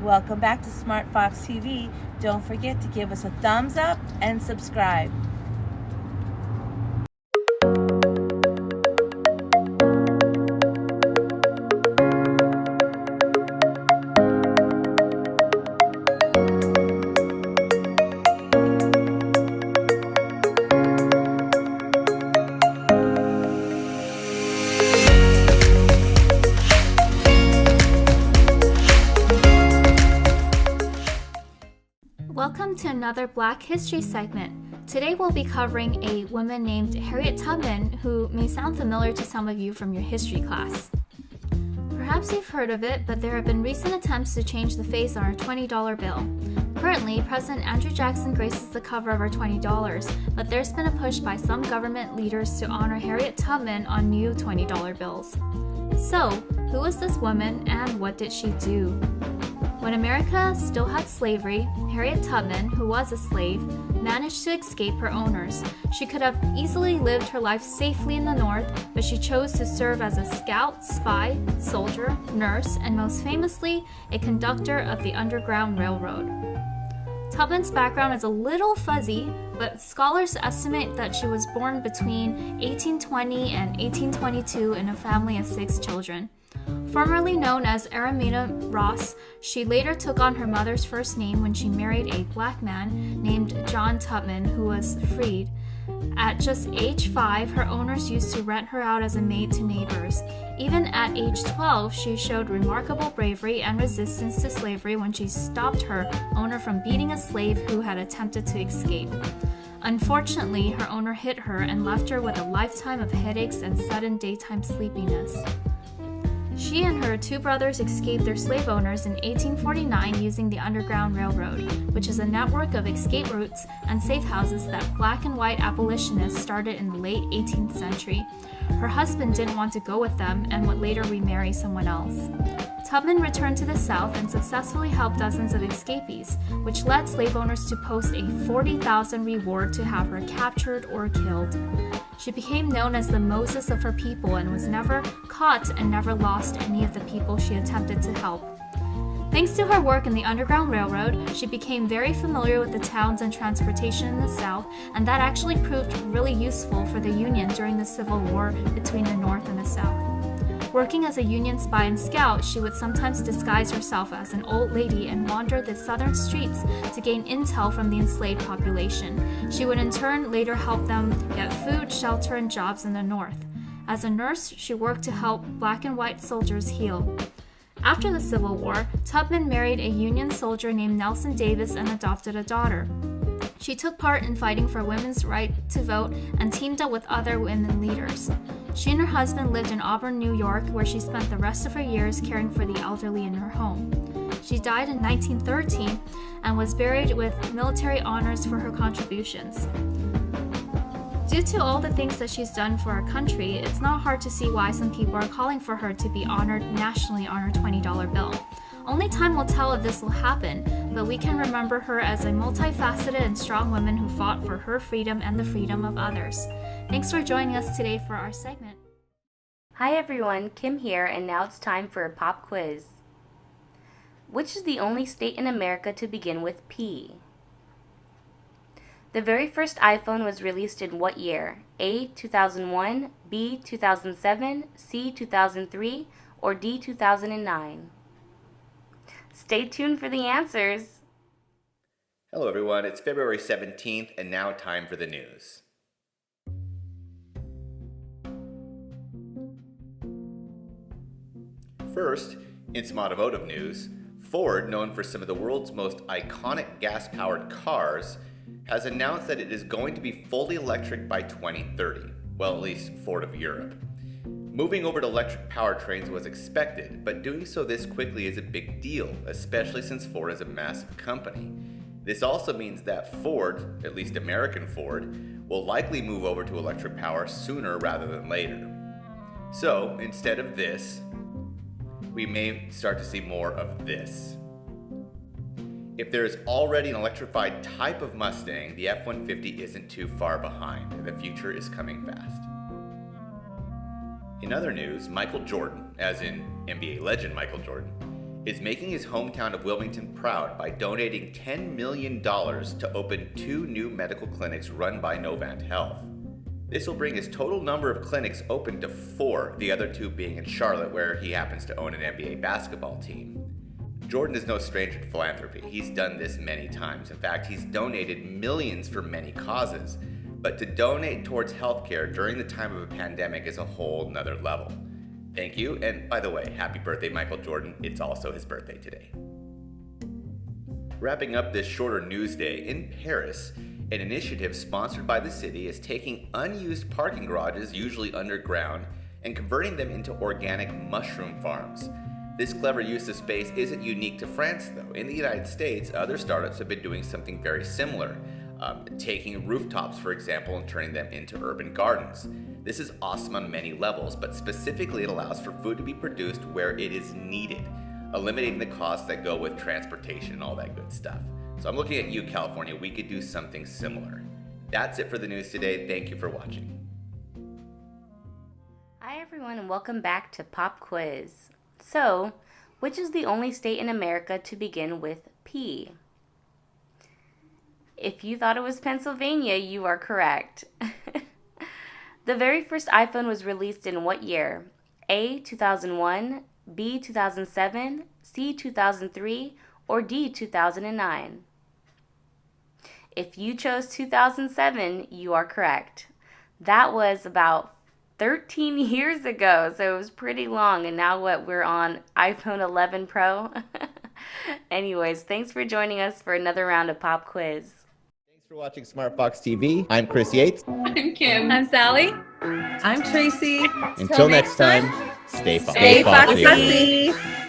Welcome back to SmartFox TV. Don't forget to give us a thumbs up and subscribe. Welcome to another Black History segment. Today we'll be covering a woman named Harriet Tubman who may sound familiar to some of you from your history class. Perhaps you've heard of it, but there have been recent attempts to change the face on our $20 bill. Currently, President Andrew Jackson graces the cover of our $20, but there's been a push by some government leaders to honor Harriet Tubman on new $20 bills. So, who was this woman and what did she do? When America still had slavery, Harriet Tubman, who was a slave, managed to escape her owners. She could have easily lived her life safely in the North, but she chose to serve as a scout, spy, soldier, nurse, and most famously, a conductor of the Underground Railroad. Tubman's background is a little fuzzy, but scholars estimate that she was born between 1820 and 1822 in a family of 6 children. Formerly known as Aramina Ross, she later took on her mother's first name when she married a black man named John Tubman, who was freed. At just age 5, her owners used to rent her out as a maid to neighbors. Even at age 12, she showed remarkable bravery and resistance to slavery when she stopped her owner from beating a slave who had attempted to escape. Unfortunately, her owner hit her and left her with a lifetime of headaches and sudden daytime sleepiness. She and her 2 brothers escaped their slave owners in 1849 using the Underground Railroad, which is a network of escape routes and safe houses that black and white abolitionists started in the late 18th century. Her husband didn't want to go with them and would later remarry someone else. Tubman returned to the South and successfully helped dozens of escapees, which led slave owners to post a $40,000 reward to have her captured or killed. She became known as the Moses of her people and was never caught and never lost any of the people she attempted to help. Thanks to her work in the Underground Railroad, she became very familiar with the towns and transportation in the South, and that actually proved really useful for the Union during the Civil War between the North and the South. Working as a Union spy and scout, she would sometimes disguise herself as an old lady and wander the southern streets to gain intel from the enslaved population. She would in turn later help them get food, shelter, and jobs in the North. As a nurse, she worked to help black and white soldiers heal. After the Civil War, Tubman married a Union soldier named Nelson Davis and adopted a daughter. She took part in fighting for women's right to vote and teamed up with other women leaders. She and her husband lived in Auburn, New York, where she spent the rest of her years caring for the elderly in her home. She died in 1913 and was buried with military honors for her contributions. Due to all the things that she's done for our country, it's not hard to see why some people are calling for her to be honored nationally on her $20 bill. Only time will tell if this will happen, but we can remember her as a multifaceted and strong woman who fought for her freedom and the freedom of others. Thanks for joining us today for our segment. Hi everyone, Kim here, and now it's time for a pop quiz. Which is the only state in America to begin with P? The very first iPhone was released in what year? A. 2001, B. 2007, C. 2003, or D. 2009? Stay tuned for the answers. Hello everyone, it's February 17th and now time for the news. First, in some automotive news, Ford, known for some of the world's most iconic gas-powered cars, has announced that it is going to be fully electric by 2030. Well, at least Ford of Europe. Moving over to electric powertrains was expected, but doing so this quickly is a big deal, especially since Ford is a massive company. This also means that Ford, at least American Ford, will likely move over to electric power sooner rather than later. So, instead of this, we may start to see more of this. If there is already an electrified type of Mustang, the F-150 isn't too far behind, and the future is coming fast. In other news, Michael Jordan, as in NBA legend Michael Jordan, is making his hometown of Wilmington proud by donating $10 million to open 2 new medical clinics run by Novant Health. This will bring his total number of clinics open to 4, the other 2 being in Charlotte, where he happens to own an NBA basketball team. Jordan is no stranger to philanthropy. He's done this many times. In fact, he's donated millions for many causes. But to donate towards healthcare during the time of a pandemic is a whole nother level. Thank you, and by the way, happy birthday, Michael Jordan. It's also his birthday today. Wrapping up this shorter news day, in Paris, an initiative sponsored by the city is taking unused parking garages, usually underground, and converting them into organic mushroom farms. This clever use of space isn't unique to France, though. In the United States, other startups have been doing something very similar, taking rooftops, for example, and turning them into urban gardens. This is awesome on many levels, but specifically it allows for food to be produced where it is needed, eliminating the costs that go with transportation and all that good stuff. So I'm looking at you, California. We could do something similar. That's it for the news today. Thank you for watching. Hi everyone, and welcome back to Pop Quiz. So, which is the only state in America to begin with P? If you thought it was Pennsylvania, you are correct. The very first iPhone was released in what year? A, 2001, B, 2007, C, 2003, or D, 2009? If you chose 2007, you are correct. That was about 13 years ago, so it was pretty long, and now we're on iPhone 11 Pro. Anyways, thanks for joining us for another round of Pop Quiz. Thanks for watching SmartFox TV. I'm Chris Yates. I'm Kim. I'm Sally. I'm Tracy. Until next time, stay Stay foxy. foxy.